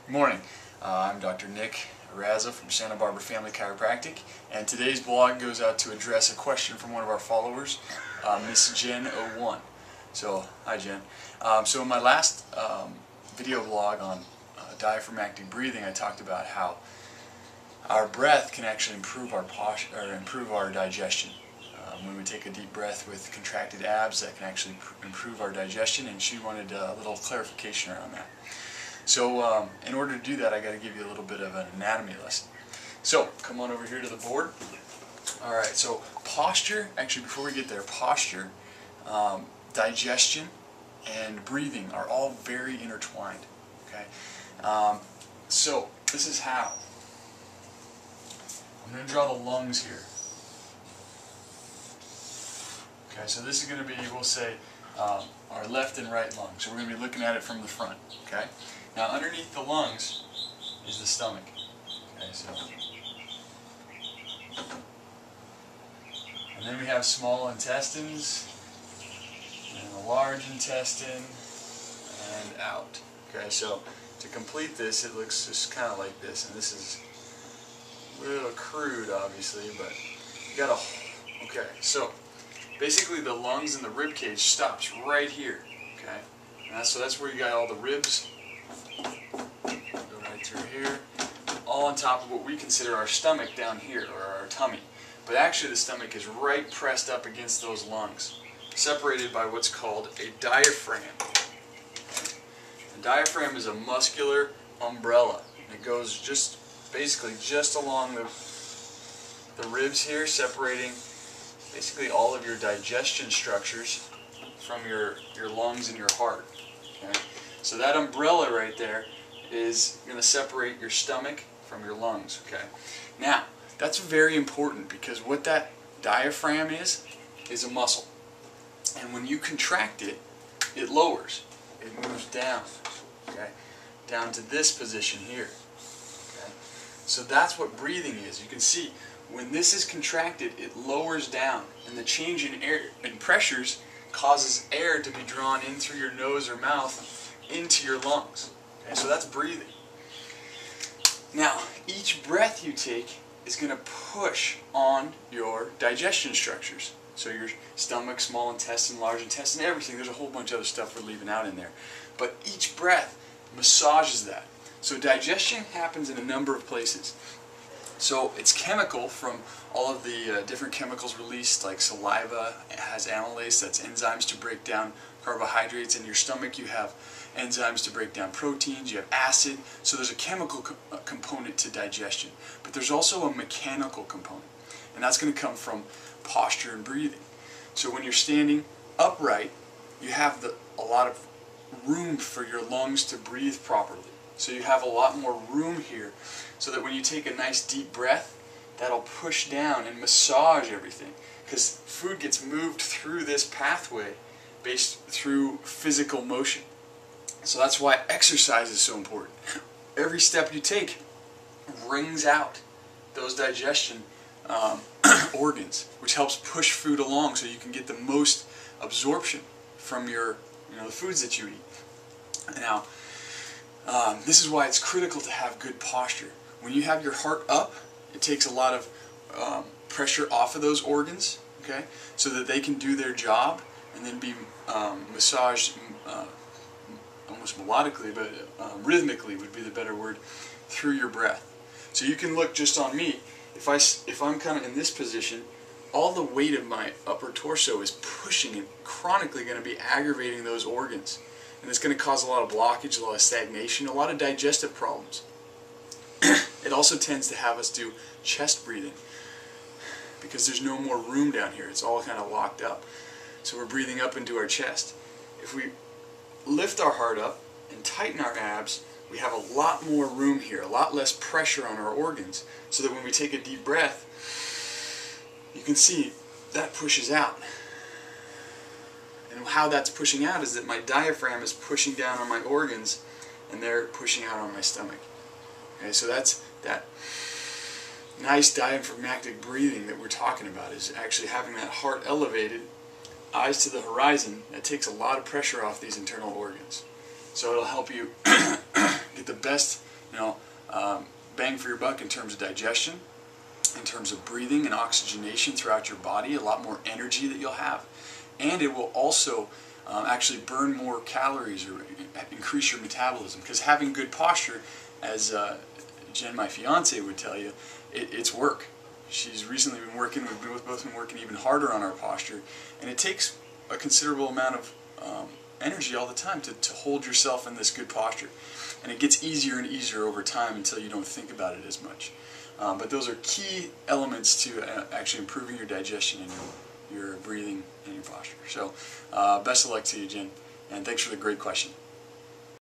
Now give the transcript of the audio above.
Good morning. I'm Dr. Nick Raza from Santa Barbara Family Chiropractic, and today's blog goes out to address a question from one of our followers, Miss Jen01. So, hi Jen. So in my last video blog on diaphragmatic breathing, I talked about how our breath can actually improve our posture, or improve our digestion. When we take a deep breath with contracted abs, that can actually improve our digestion, and she wanted a little clarification around that. So in order to do that, I got to give you a little bit of an anatomy lesson. So come on over here to the board. Alright, so posture, actually before we get there, posture, digestion, and breathing are all very intertwined. Okay, so this is how. I'm going to draw the lungs here. Okay, so this is going to be, we'll say, our left and right lungs. So we're going to be looking at it from the front. Okay. Now underneath the lungs is the stomach. Okay, so and then we have small intestines and the large intestine and out. Okay, so to complete this, it looks just kind of like this, and this is a little crude, obviously, but you got a. Okay, so basically the lungs and the rib cage stops right here. Okay, and so that's where you got all the ribs. Go right through here, all on top of what we consider our stomach down here, or our tummy. But actually the stomach is right pressed up against those lungs, separated by what's called a diaphragm. A diaphragm is a muscular umbrella. It goes just basically just along the ribs here, separating basically all of your digestion structures from your lungs and your heart. Okay? So that umbrella right there is going to separate your stomach from your lungs. Okay. Now, that's very important because what that diaphragm is a muscle. And when you contract it, it lowers. It moves down. Okay, down to this position here. Okay. So that's what breathing is. You can see when this is contracted, it lowers down, and the change in air and pressures causes air to be drawn in through your nose or mouth into your lungs. Okay, so that's breathing. Now, each breath you take is going to push on your digestion structures. So your stomach, small intestine, large intestine, everything. There's a whole bunch of other stuff we're leaving out in there. But each breath massages that. So digestion happens in a number of places. So it's chemical from all of the different chemicals released, like saliva has amylase, that's enzymes to break down carbohydrates. In your stomach you have enzymes to break down proteins, you have acid. So there's a chemical component to digestion. But there's also a mechanical component, and that's going to come from posture and breathing. So when you're standing upright, you have a lot of room for your lungs to breathe properly. So you have a lot more room here, so that when you take a nice deep breath, that'll push down and massage everything, because food gets moved through this pathway based through physical motion. So that's why exercise is so important. Every step you take wrings out those digestion organs, which helps push food along so you can get the most absorption from the foods that you eat. Now, this is why it's critical to have good posture. When you have your heart up, it takes a lot of pressure off of those organs, okay, so that they can do their job and then be massaged almost melodically, but rhythmically would be the better word, through your breath. So you can look just on me. If I'm kind of in this position, all the weight of my upper torso is pushing and chronically going to be aggravating those organs. And it's going to cause a lot of blockage, a lot of stagnation, a lot of digestive problems. It also tends to have us do chest breathing because there's no more room down here. It's all kind of locked up. So we're breathing up into our chest. If we lift our heart up and tighten our abs, we have a lot more room here, a lot less pressure on our organs, so that when we take a deep breath, you can see that pushes out. And how that's pushing out is that my diaphragm is pushing down on my organs, and they're pushing out on my stomach. Okay, so that's that nice diaphragmatic breathing that we're talking about, is actually having that heart elevated, eyes to the horizon. That takes a lot of pressure off these internal organs. So it'll help you get the best bang for your buck in terms of digestion, in terms of breathing and oxygenation throughout your body, a lot more energy that you'll have. And it will also actually burn more calories or increase your metabolism, because having good posture, as Jen, my fiance, would tell you, it's work. She's recently been working, we've both been working even harder on our posture, and it takes a considerable amount of energy all the time to hold yourself in this good posture. And it gets easier and easier over time until you don't think about it as much. But those are key elements to actually improving your digestion and your breathing and your posture. So best of luck to you, Jen, and thanks for the great question.